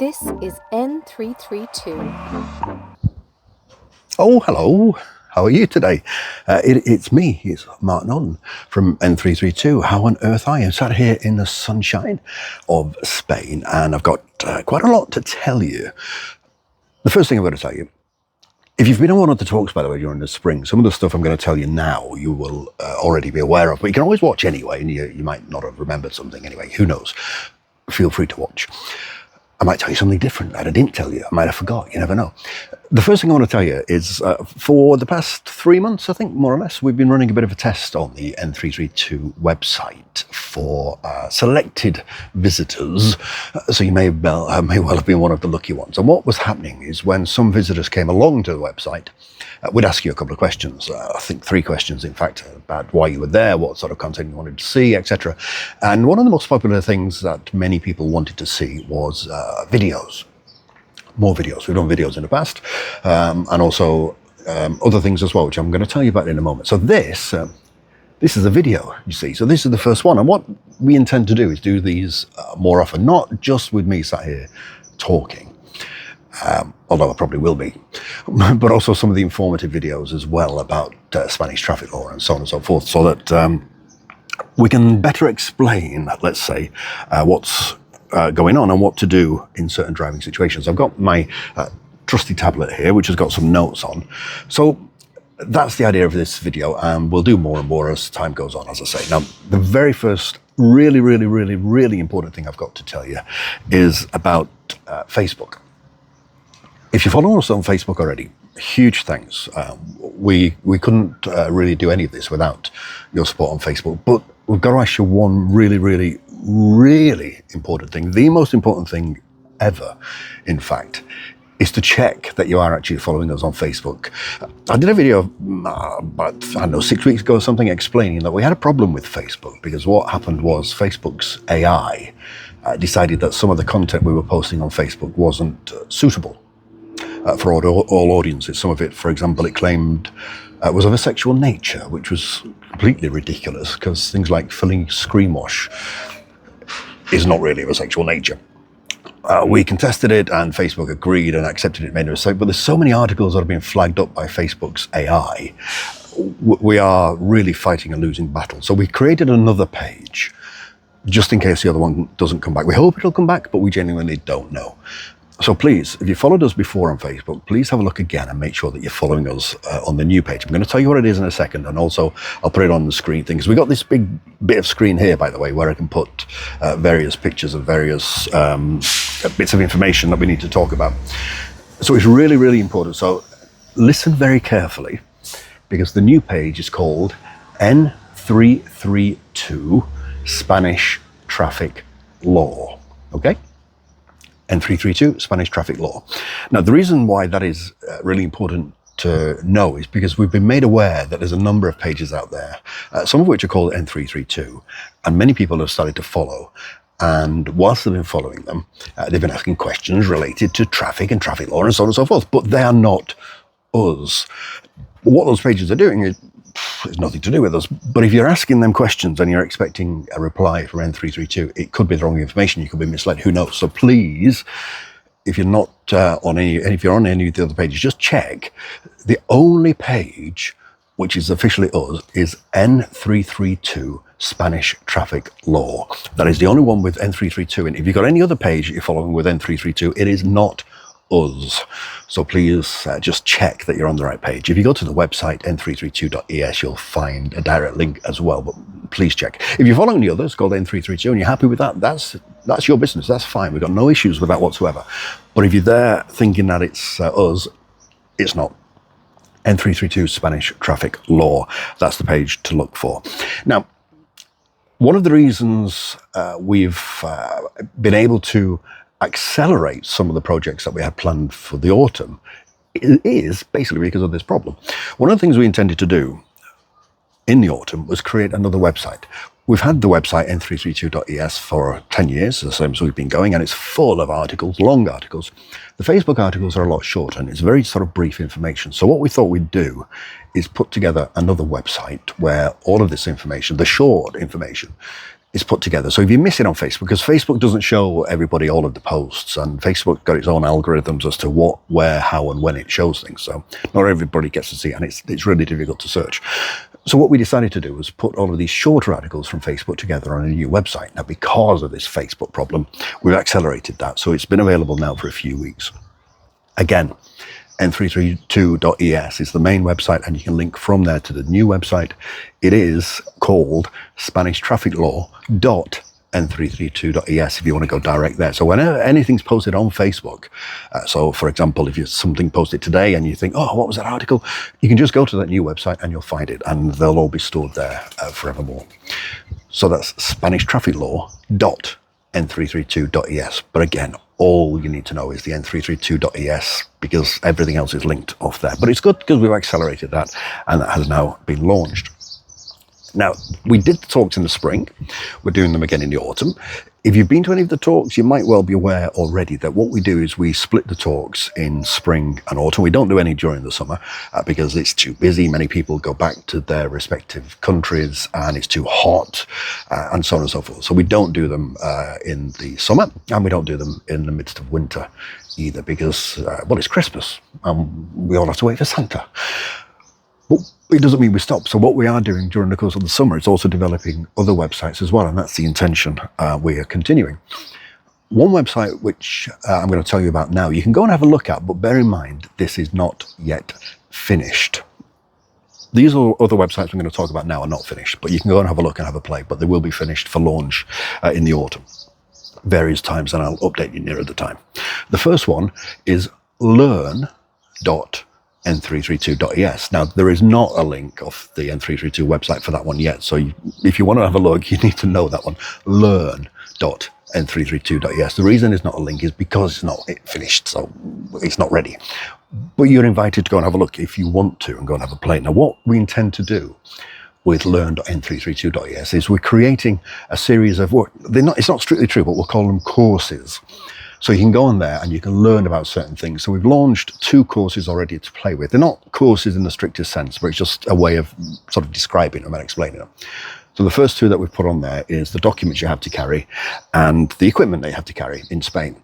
This is N332. Oh, hello. How are you today? It's me. It's Mark Nolan from N332. How on earth are you? I'm sat here in the sunshine of Spain, and I've got quite a lot to tell you. The first thing I've got to tell you, if you've been on one of the talks, by the way, during the spring, some of the stuff I'm going to tell you now you will already be aware of, but you can always watch anyway, and you might not have remembered something anyway. Who knows? Feel free to watch. I might tell you something different that I didn't tell you. I might have forgot. You never know. The first thing I want to tell you is for the past 3 months, I think, more or less, we've been running a bit of a test on the N332 website for selected visitors. So you may well have been one of the lucky ones. And what was happening is when some visitors came along to the website, we'd ask you a couple of questions. I think 3 questions, in fact, about why you were there, what sort of content you wanted to see, etc. And one of the most popular things that many people wanted to see was videos. More videos. We've done videos in the past, and also other things as well, which I'm going to tell you about in a moment. So this is a video, you see. So this is the first one. And what we intend to do is do these more often, not just with me sat here talking, although I probably will be, but also some of the informative videos as well about Spanish traffic law and so on and so forth, so that we can better explain, let's say, what's going on and what to do in certain driving situations. I've got my trusty tablet here, which has got some notes on. So that's the idea of this video, and we'll do more and more as time goes on, as I say. Now, the very first really important thing I've got to tell you is about Facebook. If you follow us on Facebook already, huge thanks. We couldn't really do any of this without your support on Facebook, but we've got to ask you one really important thing. The most important thing ever, in fact, is to check that you are actually following us on Facebook. I did a video about, I don't know, 6 weeks ago or something, explaining that we had a problem with Facebook, because what happened was Facebook's AI decided that some of the content we were posting on Facebook wasn't suitable for all audiences. Some of it, for example, it claimed was of a sexual nature, which was completely ridiculous, because things like filling screen wash is not really of a sexual nature. We contested it, and Facebook agreed and accepted it, made a mistake. But there's so many articles that have been flagged up by Facebook's AI. We are really fighting a losing battle. So we created another page, just in case the other one doesn't come back. We hope it'll come back, but we genuinely don't know. So please, if you followed us before on Facebook, please have a look again and make sure that you're following us on the new page. I'm going to tell you what it is in a second, and also I'll put it on the screen thing. Because we've got this big bit of screen here, by the way, where I can put various pictures of various bits of information that we need to talk about. So it's really important. So listen very carefully, because the new page is called N332 Spanish Traffic Law. Okay? N332, Spanish traffic law. Now, the reason why that is really important to know is because we've been made aware that there's a number of pages out there, some of which are called N332, and many people have started to follow. And whilst they've been following them, they've been asking questions related to traffic and traffic law and so on and so forth, but they are not us. What those pages are doing is it's nothing to do with us. But if you're asking them questions and you're expecting a reply from N332, it could be the wrong information. You could be misled. Who knows? So please, if you're not on any, and if you're on any of the other pages, just check. The only page which is officially us is N332 Spanish Traffic Law. That is the only one with N332. And if you've got any other page you're following with N332, it is not us. So please just check that you're on the right page. If you go to the website n332.es, you'll find a direct link as well, but please check. If you're following the others called N332 and you're happy with that, that's your business. That's fine. We've got no issues with that whatsoever. But if you're there thinking that it's us, it's not. N332 Spanish Traffic Law. That's the page to look for. Now, one of the reasons we've been able to accelerate some of the projects that we had planned for the autumn is basically because of this problem. One of the things we intended to do in the autumn was create another website. We've had the website n332.es for 10 years, the same as we've been going, and it's full of articles, long articles. The Facebook articles are a lot shorter, and it's very sort of brief information. So what we thought we'd do is put together another website where all of this information, the short information, is put together. So if you miss it on Facebook, because Facebook doesn't show everybody all of the posts, and Facebook got its own algorithms as to what, where, how, and when it shows things. So not everybody gets to see it, and it's really difficult to search. So what we decided to do was put all of these shorter articles from Facebook together on a new website. Now, because of this Facebook problem, we've accelerated that. So it's been available now for a few weeks. Again, N332.es is the main website, and you can link from there to the new website. It is called SpanishTrafficLaw.N332.es if you want to go direct there. So whenever anything's posted on Facebook, so for example, if you're something posted today and you think, oh, what was that article? You can just go to that new website and you'll find it, and they'll all be stored there forevermore. So that's SpanishTrafficLaw.N332.es. But again, all you need to know is the N332.es, because everything else is linked off there. But it's good because we've accelerated that, and that has now been launched. Now, we did the talks in the spring. We're doing them again in the autumn. If you've been to any of the talks, you might well be aware already that what we do is we split the talks in spring and autumn. We don't do any during the summer because it's too busy. Many people go back to their respective countries and it's too hot and so on and so forth. So we don't do them in the summer, and we don't do them in the midst of winter either because, well, it's Christmas and we all have to wait for Santa. But it doesn't mean we stop. So what we are doing during the course of the summer is also developing other websites as well, and that's the intention. We are continuing. One website which I'm going to tell you about now, you can go and have a look at, but bear in mind, this is not yet finished. These other websites I'm going to talk about now are not finished, but you can go and have a look and have a play, but they will be finished for launch in the autumn. Various times, and I'll update you nearer the time. The first one is learn.N332.es. Now, there is not a link off the N332 website for that one yet. So if you want to have a look, you need to know that one, learn.N332.es. The reason it's not a link is because it's not finished, so it's not ready. But you're invited to go and have a look if you want to and go and have a play. Now, what we intend to do with learn.N332.es is we're creating a series of what, it's not strictly true, but we'll call them courses. So you can go on there and you can learn about certain things. So we've launched 2 courses already to play with. They're not courses in the strictest sense, but it's just a way of sort of describing them and explaining them. So the first 2 that we've put on there is the documents you have to carry and the equipment that you have to carry in Spain.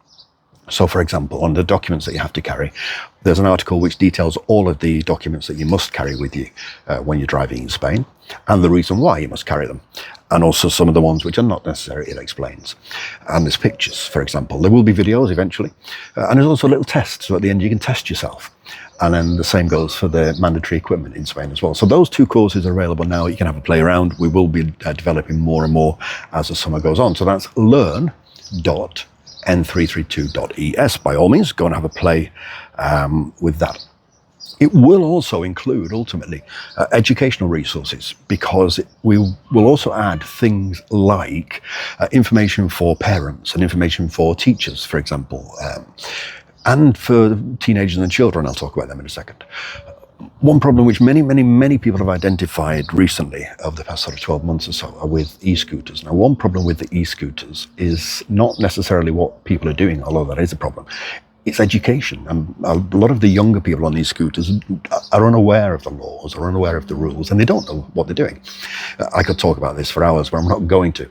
So for example, on the documents that you have to carry, there's an article which details all of the documents that you must carry with you when you're driving in Spain, and the reason why you must carry them. And also some of the ones which are not necessary, it explains. And there's pictures, for example. There will be videos eventually. And there's also a little test, so at the end you can test yourself. And then the same goes for the mandatory equipment in Spain as well. So those 2 courses are available now. You can have a play around. We will be developing more and more as the summer goes on. So that's learn.N332.es. By all means, go and have a play with that. It will also include, ultimately, educational resources, because we will also add things like information for parents and information for teachers, for example, and for teenagers and children. I'll talk about them in a second. One problem which many people have identified recently over the past sort of 12 months or so are with e-scooters. Now, one problem with the e-scooters is not necessarily what people are doing, although that is a problem. It's education. And a lot of the younger people on these scooters are unaware of the laws, are unaware of the rules, and they don't know what they're doing. I could talk about this for hours, but I'm not going to.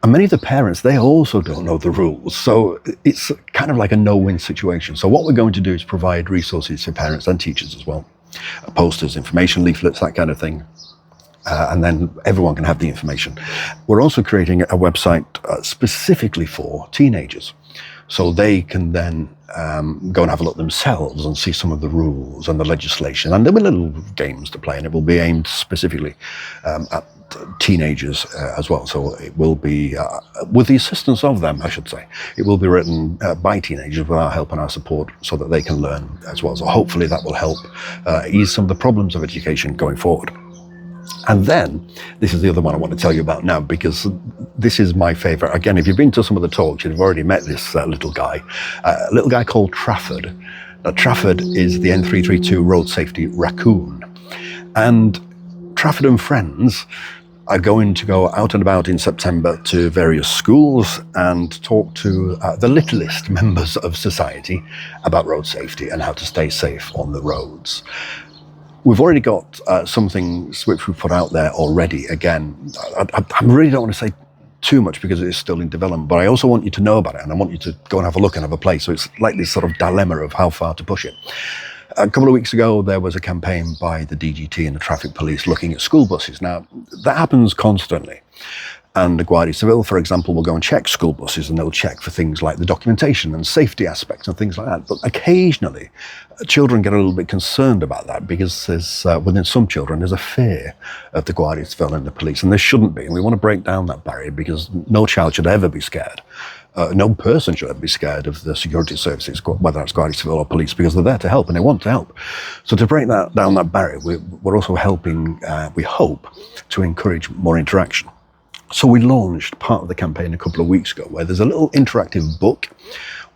And many of the parents, they also don't know the rules. So it's kind of like a no-win situation. So what we're going to do is provide resources for parents and teachers as well. Posters, information leaflets, that kind of thing. And then everyone can have the information. We're also creating a website specifically for teenagers. So they can then go and have a look themselves and see some of the rules and the legislation. And there'll be little games to play, and it will be aimed specifically at teenagers as well. So it will be, with the assistance of them, I should say, it will be written by teenagers with our help and our support so that they can learn as well. So hopefully that will help ease some of the problems of education going forward. And then, this is the other one I want to tell you about now, because this is my favorite. Again, if you've been to some of the talks, you've already met this little guy called Trafford. Now, Trafford is the N332 road safety raccoon. And Trafford and friends are going to go out and about in September to various schools and talk to the littlest members of society about road safety and how to stay safe on the roads. We've already got some things which we've put out there already. Again, I really don't want to say too much because it is still in development, but I also want you to know about it, and I want you to go and have a look and have a play. So it's like this sort of dilemma of how far to push it. A couple of weeks ago, there was a campaign by the DGT and the traffic police looking at school buses. Now, that happens constantly. And the Guardia Civil, for example, will go and check school buses, and they'll check for things like the documentation and safety aspects and things like that. But occasionally, children get a little bit concerned about that because there's, within some children, there's a fear of the Guardia Civil and the police, and there shouldn't be. And we want to break down that barrier because no child should ever be scared. No person should ever be scared of the security services, whether it's Guardia Civil or police, because they're there to help and they want to help. So to break down that barrier, we're also helping, we hope, to encourage more interaction. So we launched part of the campaign a couple of weeks ago where there's a little interactive book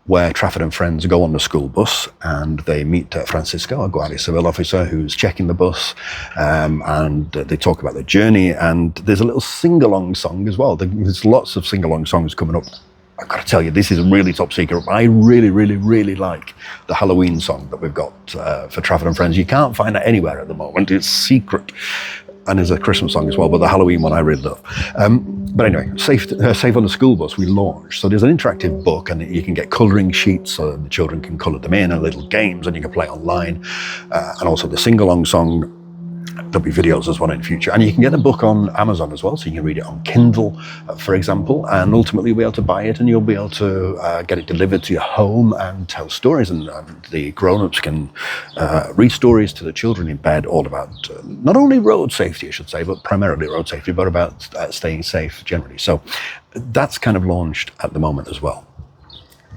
where Trafford and friends go on the school bus and they meet Francisco, a Guardia Civil officer who's checking the bus, and they talk about their journey, and there's a little sing-along song as well. There's lots of sing-along songs coming up. I've got to tell you, this is really top secret. I really, really, really like the Halloween song that we've got for Trafford and friends. You can't find that anywhere at the moment. It's secret. And there's a Christmas song as well, but the Halloween one I really love. But anyway, Safe on the School Bus, we launched. So there's an interactive book, and you can get colouring sheets so the children can colour them in, and little games, and you can play online. And also the sing-along song. There'll be videos as well in the future. And you can get the book on Amazon as well, so you can read it on Kindle, for example, and ultimately you'll be able to buy it and you'll be able to get it delivered to your home and tell stories. And the grown-ups can read stories to the children in bed all about not only road safety, I should say, but primarily road safety, but about staying safe generally. So that's kind of launched at the moment as well.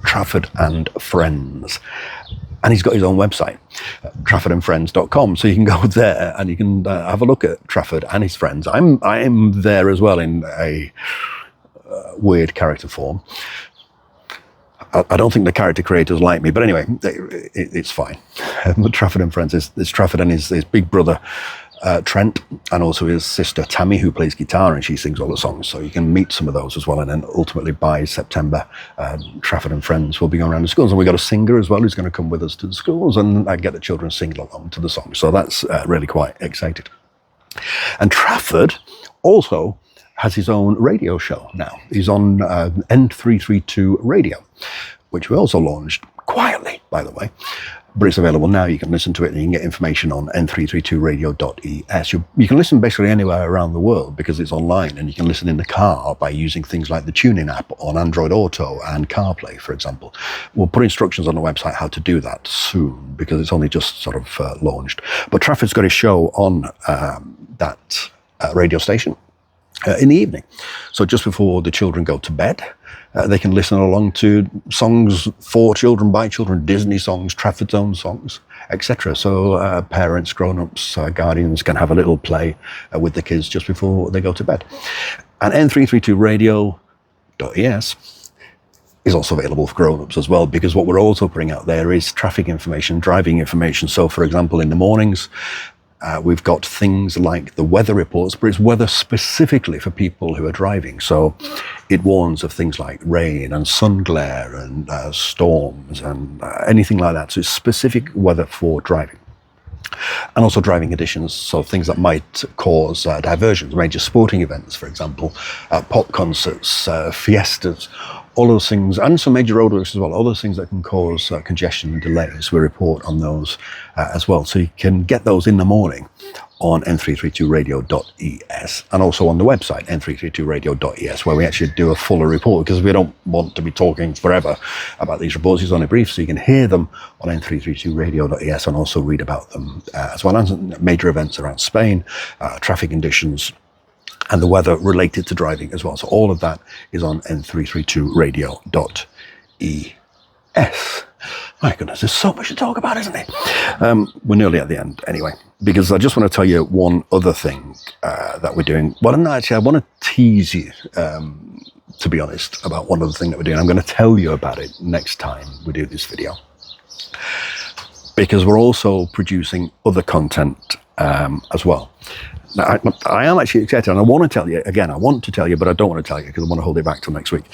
Trafford and Friends. And he's got his own website, traffordandfriends.com. So you can go there and you can have a look at Trafford and his friends. I am there as well in a weird character form. I don't think the character creators like me, but anyway, it's fine. But Trafford and Friends is Trafford and his big brother, Trent, and also his sister Tammy, who plays guitar, and she sings all the songs. So you can meet some of those as well. And then ultimately by September, Trafford and Friends will be going around the schools. And we've got a singer as well who's going to come with us to the schools and get the children singing along to the songs. So that's really quite exciting. And Trafford also has his own radio show now. He's on N332 Radio, which we also launched quietly, by the way. But it's available now. You can listen to it and you can get information on n332radio.es. You can listen basically anywhere around the world because it's online, and you can listen in the car by using things like the TuneIn app on Android Auto and CarPlay, for example. We'll put instructions on the website how to do that soon because it's only just sort of launched. But Trafford's got his show on that radio station in the evening. So just before the children go to bed, they can listen along to songs for children, by children, Disney songs, Trafford's own songs, etc. So parents, grown-ups, guardians can have a little play with the kids just before they go to bed. And N332radio.es is also available for grown-ups as well, because what we're also putting out there is traffic information, driving information. So for example, in the mornings, we've got things like the weather reports, but it's weather specifically for people who are driving. So it warns of things like rain and sun glare and storms and anything like that. So it's specific weather for driving. And also driving conditions, so things that might cause diversions, major sporting events, for example, pop concerts, fiestas, all those things, and some major roadworks as well, all those things that can cause congestion and delays. We report on those as well. So you can get those in the morning on n332radio.es and also on the website, n332radio.es, where we actually do a fuller report because we don't want to be talking forever about these reports. It's only brief, so you can hear them on n332radio.es and also read about them as well as major events around Spain, traffic conditions, and the weather related to driving as well. So all of that is on n332radio.es. My goodness, there's so much to talk about, isn't it? We're nearly at the end anyway, because I just want to tell you one other thing that we're doing. Well, no, actually, I want to tease you, to be honest, about one other thing that we're doing. I'm going to tell you about it next time we do this video, because we're also producing other content as well. Now, I am actually excited, and I want to tell you, again, I want to tell you, but I don't want to tell you because I want to hold it back till next week.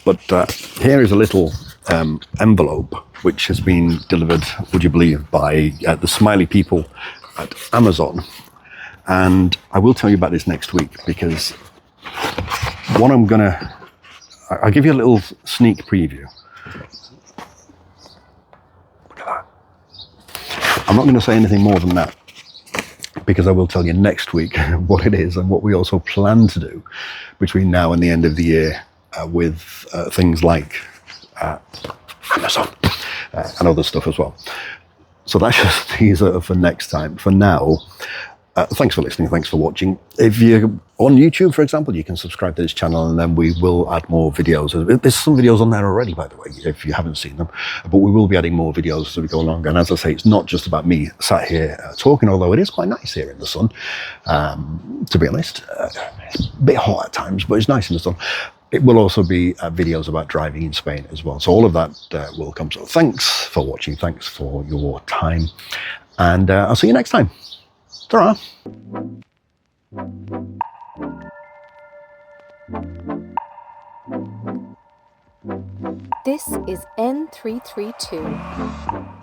But here is a little envelope which has been delivered, would you believe, by the smiley people at Amazon. And I will tell you about this next week because what I'll give you a little sneak preview. Look at that. I'm not going to say anything more than that, because I will tell you next week what it is and what we also plan to do between now and the end of the year with things like Amazon and other stuff as well. So that's just a teaser for next time. For now, thanks for listening. Thanks for watching. If you're on YouTube, for example, you can subscribe to this channel, and then we will add more videos. There's some videos on there already, by the way, if you haven't seen them. But we will be adding more videos as we go along. And as I say, it's not just about me sat here talking, although it is quite nice here in the sun, to be honest. It's a bit hot at times, but it's nice in the sun. It will also be videos about driving in Spain as well. So all of that will come. So thanks for watching. Thanks for your time. And I'll see you next time. Ta-ra. This is N332.